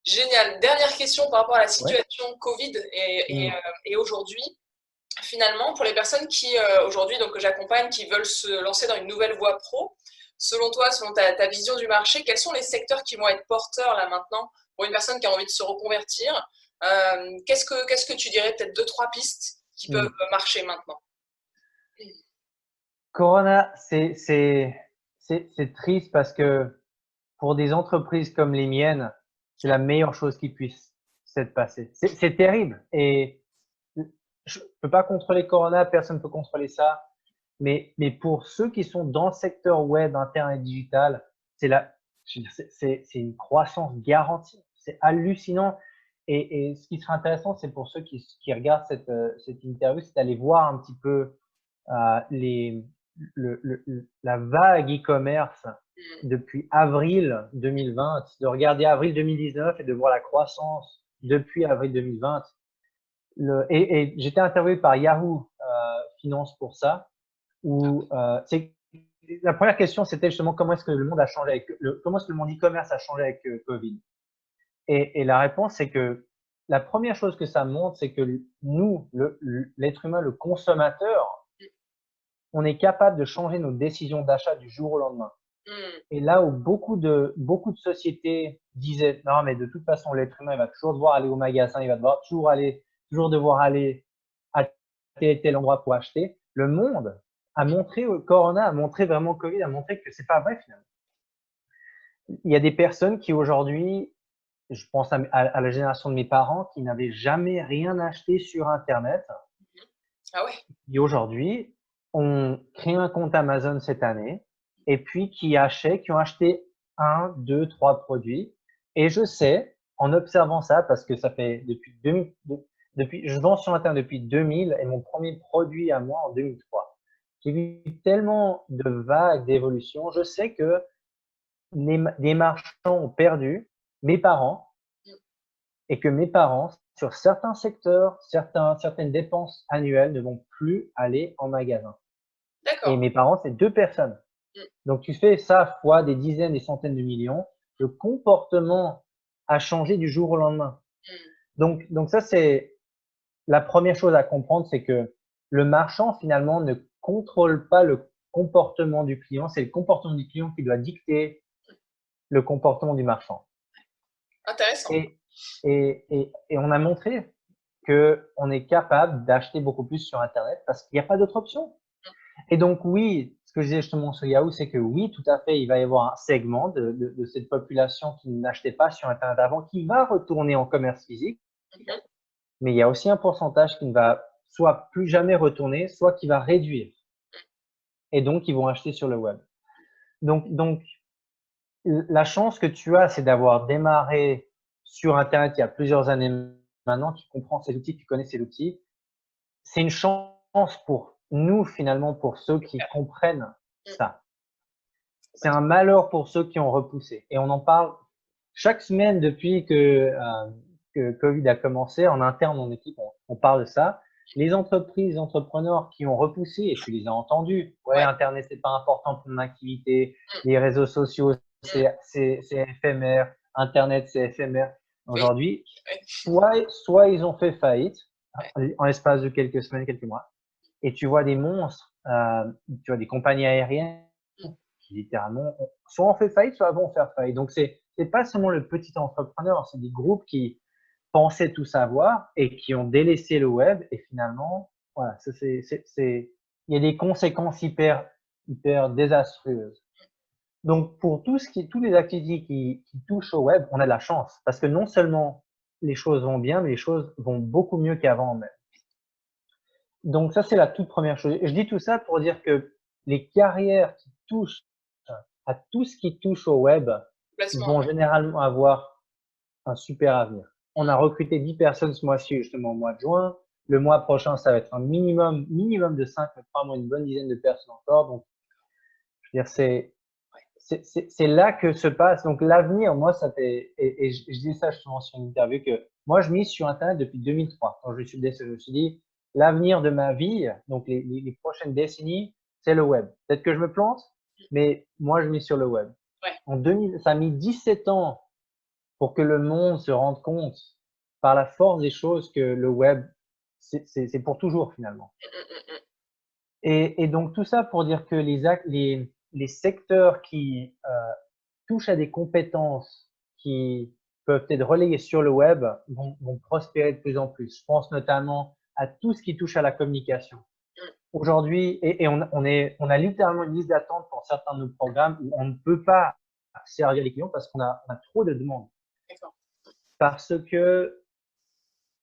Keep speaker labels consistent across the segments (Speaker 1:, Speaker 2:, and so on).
Speaker 1: Génial. Dernière question par rapport à la
Speaker 2: Ouais.
Speaker 1: situation Covid
Speaker 2: Hmm.
Speaker 1: et aujourd'hui. Finalement, pour les personnes qui, aujourd'hui, donc, que j'accompagne, qui veulent se lancer dans une nouvelle voie pro, selon toi, selon ta vision du marché, quels sont les secteurs qui vont être porteurs là maintenant pour une personne qui a envie de se reconvertir? Qu'est-ce que tu dirais, peut-être deux, trois pistes qui peuvent
Speaker 2: Hmm.
Speaker 1: marcher maintenant?
Speaker 2: Corona, c'est triste parce que pour des entreprises comme les miennes, c'est la meilleure chose qui puisse s'être passée. C'est terrible et je peux pas contrôler Corona, personne ne peut contrôler ça. Mais pour ceux qui sont dans le secteur web, internet, digital, c'est la, je veux dire, c'est une croissance garantie. C'est hallucinant. Et ce qui serait intéressant, c'est pour ceux qui regardent cette interview, c'est d'aller voir un petit peu les, la vague e-commerce depuis avril 2020, de regarder avril 2019 et de voir la croissance depuis avril 2020. Et j'étais interviewé par Yahoo Finance pour ça, où la première question, c'était justement comment est-ce que le monde a changé comment est-ce que le monde e-commerce a changé avec Covid. Et la réponse, c'est que la première chose que ça montre, c'est que nous, l'être humain, le consommateur, on est capable de changer nos décisions d'achat du jour au lendemain.
Speaker 1: Hmm,
Speaker 2: Et là où beaucoup de sociétés disaient non, mais de toute façon, l'être humain, il va toujours devoir aller au magasin, il va toujours devoir aller à tel et tel endroit pour acheter. Le monde a montré, Corona a montré vraiment, Covid a montré que c'est pas vrai finalement. Il y a des personnes qui aujourd'hui, je pense à la génération de mes parents, qui n'avaient jamais rien acheté sur Internet.
Speaker 1: ah ouais,
Speaker 2: Et aujourd'hui, ont créé un compte Amazon cette année et puis qui ont acheté un, deux, trois produits. Et je sais, en observant ça, parce que ça fait depuis 2000, je vends sur Internet depuis 2000 et mon premier produit à moi en 2003. J'ai vu tellement de vagues d'évolution. Je sais que des marchands ont perdu mes parents et que mes parents, sur certains secteurs, certaines dépenses annuelles, ne vont plus aller en magasin. Et
Speaker 1: d'accord.
Speaker 2: mes parents, c'est deux personnes.
Speaker 1: Hmm,
Speaker 2: Donc, tu fais ça fois des dizaines, des centaines de millions. Le comportement a changé du jour au lendemain.
Speaker 1: hmm,
Speaker 2: Donc ça, c'est la première chose à comprendre, c'est que le marchand, finalement, ne contrôle pas le comportement du client. C'est le comportement du client qui doit dicter le comportement du marchand.
Speaker 1: intéressant.
Speaker 2: Et, et on a montré qu'on est capable d'acheter beaucoup plus sur Internet parce qu'il n'y a pas d'autre option. Et donc, oui, ce que je disais justement sur Yahoo, c'est que oui, tout à fait, il va y avoir un segment de cette population qui n'achetait pas sur Internet avant, qui va retourner en commerce physique,
Speaker 1: Mhm,
Speaker 2: mais il y a aussi un pourcentage qui ne va soit plus jamais retourner, soit qui va réduire. Et donc, ils vont acheter sur le web. Donc la chance que tu as, c'est d'avoir démarré sur Internet il y a plusieurs années maintenant, tu comprends ces outils, tu connais ces outils. C'est une chance pour nous, finalement, pour ceux qui comprennent
Speaker 1: hmm,
Speaker 2: ça. C'est un
Speaker 1: complètement.
Speaker 2: malheur pour ceux qui ont repoussé. Et on en parle chaque semaine depuis que Covid a commencé. En interne, en équipe, on parle de ça. Les entreprises, les entrepreneurs qui ont repoussé, et tu les as entendus, ouais,
Speaker 1: Ouais.
Speaker 2: Internet, c'est pas important pour mon activité,
Speaker 1: Hmm,
Speaker 2: les réseaux sociaux,
Speaker 1: hmm,
Speaker 2: c'est éphémère, Internet, c'est éphémère.
Speaker 1: oui,
Speaker 2: Aujourd'hui,
Speaker 1: ouais,
Speaker 2: soit ils ont fait faillite
Speaker 1: ouais.
Speaker 2: en l'espace de quelques semaines, quelques mois, et tu vois des monstres, tu vois des compagnies aériennes
Speaker 1: Hmm,
Speaker 2: qui littéralement, soit on fait faillite, soit vont faire faillite. Donc, c'est pas seulement le petit entrepreneur, c'est des groupes qui pensaient tout savoir et qui ont délaissé le web et finalement, voilà, il y a des conséquences hyper désastreuses. Donc, pour tous les activités qui touchent au web, on a de la chance parce que non seulement les choses vont bien, mais les choses vont beaucoup mieux qu'avant même. Donc ça, c'est la toute première chose. Et je dis tout ça pour dire que les carrières qui touchent à tout ce qui touche au web
Speaker 1: Complètement,
Speaker 2: vont
Speaker 1: ouais.
Speaker 2: généralement avoir un super avenir. On a recruté 10 personnes ce mois-ci, justement au mois de juin. Le mois prochain, ça va être un minimum de 5, mais probablement une bonne dizaine de personnes encore. Donc, je veux dire, c'est là que se passe. Donc, l'avenir, moi, ça fait, et je dis ça justement sur une interview que moi, je mise sur Internet depuis 2003. Quand je suis je me suis dit, l'avenir de ma vie, donc les prochaines décennies, c'est le web. Peut-être que je me plante, mais moi, je mise sur le web.
Speaker 1: Ouais.
Speaker 2: Ça a mis 17 ans pour que le monde se rende compte par la force des choses que le web, c'est pour toujours finalement. Et donc tout ça pour dire que les secteurs qui touchent à des compétences qui peuvent être relayées sur le web vont prospérer de plus en plus. Je pense notamment à tout ce qui touche à la communication. Aujourd'hui, et on a littéralement une liste d'attente pour certains de nos programmes où on ne peut pas servir les clients parce qu'on a trop de demandes. Parce que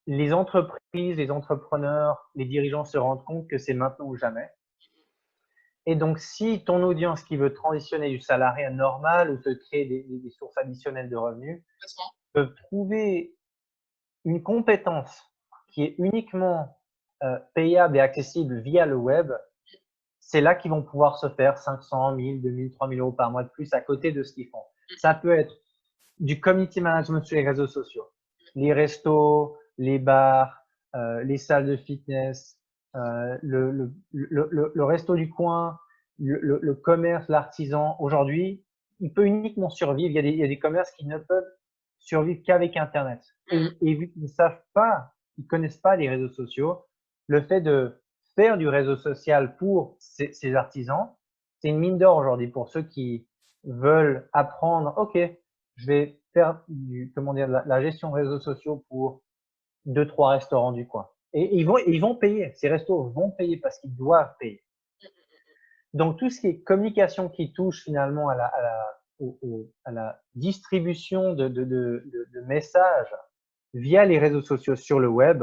Speaker 2: les entreprises, les entrepreneurs, les dirigeants se rendent compte que c'est maintenant ou jamais. Et donc, si ton audience qui veut transitionner du salariat normal ou te créer des sources additionnelles de revenus, peuvent trouver une compétence qui est uniquement payable et accessible via le web, c'est là qu'ils vont pouvoir se faire 500, 1000, 2000, 3000 euros par mois de plus à côté de ce qu'ils font. Ça peut être du community management sur les réseaux sociaux, les restos, les bars, les salles de fitness, le resto du coin, le commerce, l'artisan. Aujourd'hui, il peut uniquement survivre. Il y a des commerces qui ne peuvent survivre qu'avec Internet. Et vu qu'ils ne savent pas, ils ne connaissent pas les réseaux sociaux, le fait de faire du réseau social pour ces artisans, c'est une mine d'or aujourd'hui pour ceux qui veulent apprendre, OK, je vais faire la gestion de réseaux sociaux pour 2-3 restaurants du coin. Et ils vont payer. Ces restos vont payer parce qu'ils doivent payer. Donc, tout ce qui est communication qui touche finalement à la distribution de messages via les réseaux sociaux sur le web,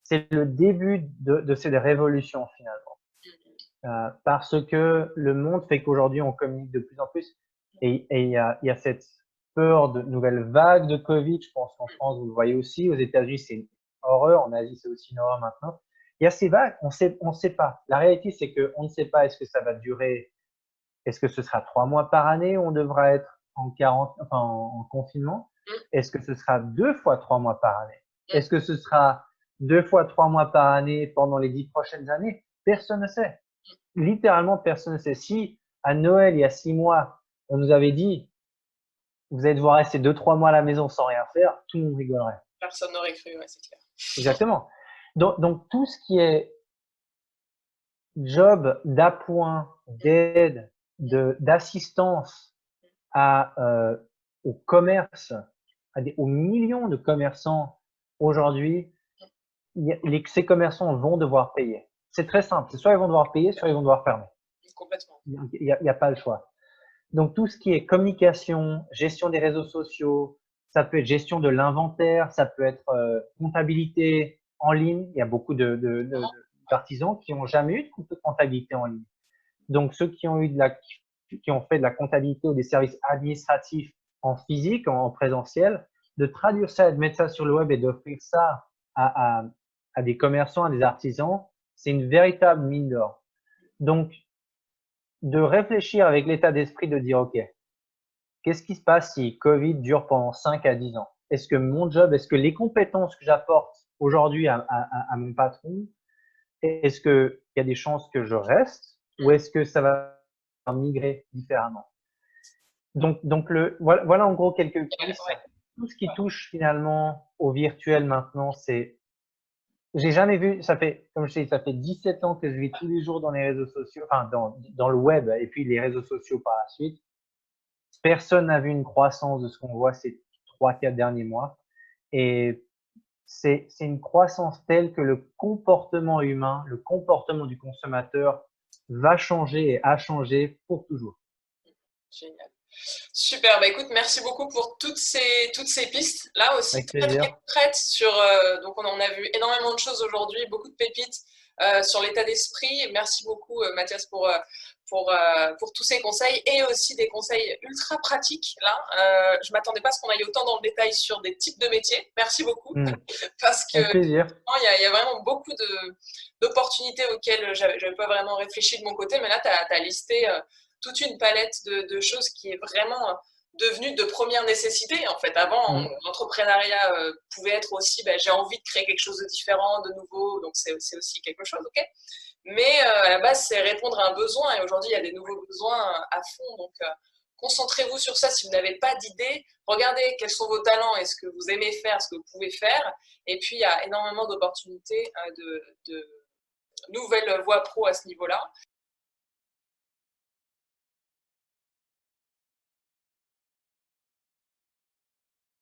Speaker 2: c'est le début de cette révolution finalement. Parce que le monde fait qu'aujourd'hui, on communique de plus en plus. Et il y a cette peur de nouvelles vagues de Covid. Je pense qu'en France, vous le voyez aussi. Aux États-Unis, c'est une horreur. En Asie, c'est aussi une horreur maintenant. Il y a ces vagues, on sait pas. La réalité, c'est qu'on ne sait pas est-ce que ça va durer. Est-ce que ce sera 3 mois par année où on devra être en confinement? Est-ce que ce sera 2 fois 3 mois par année? Est-ce que ce sera 2 fois 3 mois par année pendant les 10 prochaines années? Personne ne sait. Littéralement, personne ne sait. Si à Noël, il y a 6 mois, on nous avait dit vous allez devoir rester 2-3 mois à la maison sans rien faire, tout le monde rigolerait.
Speaker 1: Personne n'aurait cru, ouais, c'est clair.
Speaker 2: Exactement. Donc, tout ce qui est job d'appoint, d'aide, d'assistance au commerce, aux millions de commerçants aujourd'hui, ces commerçants vont devoir payer. C'est très simple. C'est soit ils vont devoir payer, soit ils vont devoir fermer.
Speaker 1: Complètement.
Speaker 2: Il n'y a pas le choix. Donc, tout ce qui est communication, gestion des réseaux sociaux, ça peut être gestion de l'inventaire, ça peut être comptabilité en ligne. Il y a beaucoup d'artisans qui n'ont jamais eu de comptabilité en ligne. Donc, ceux qui ont fait de la comptabilité ou des services administratifs en physique, en présentiel, de traduire ça, de mettre ça sur le web et d'offrir ça à des commerçants, à des artisans, c'est une véritable mine d'or. Donc, de réfléchir avec l'état d'esprit de dire, OK, qu'est-ce qui se passe si Covid dure pendant 5 à 10 ans? Est-ce que mon job, est-ce que les compétences que j'apporte aujourd'hui à mon patron, est-ce qu'il y a des chances que je reste ou est-ce que ça va migrer différemment? Donc voilà en gros quelques pistes. Tout ce qui touche finalement au virtuel maintenant, j'ai jamais vu, comme je dis, ça fait 17 ans que je vis tous les jours dans les réseaux sociaux, enfin dans le web et puis les réseaux sociaux par la suite. Personne n'a vu une croissance de ce qu'on voit ces 3-4 derniers mois. Et c'est une croissance telle que le comportement humain, le comportement du consommateur va changer et a changé pour toujours.
Speaker 1: Génial. Super, bah écoute, merci beaucoup pour toutes ces pistes. Là aussi, très concrètes donc on a vu énormément de choses aujourd'hui, beaucoup de pépites sur l'état d'esprit. Merci beaucoup Mathias pour tous ces conseils et aussi des conseils ultra pratiques. Là, je ne m'attendais pas à ce qu'on aille autant dans le détail sur des types de métiers. Merci beaucoup parce que il y a vraiment beaucoup d'opportunités auxquelles je n'avais pas vraiment réfléchi de mon côté, mais là, tu as listé toute une palette de choses qui est vraiment devenue de première nécessité. En fait, avant, l'entrepreneuriat pouvait être aussi, j'ai envie de créer quelque chose de différent, de nouveau, donc c'est aussi quelque chose, ok. Mais à la base, c'est répondre à un besoin, et aujourd'hui, il y a des nouveaux besoins à fond, donc concentrez-vous sur ça si vous n'avez pas d'idée. Regardez quels sont vos talents et ce que vous aimez faire, ce que vous pouvez faire. Et puis, il y a énormément d'opportunités de nouvelles voies pro à ce niveau-là.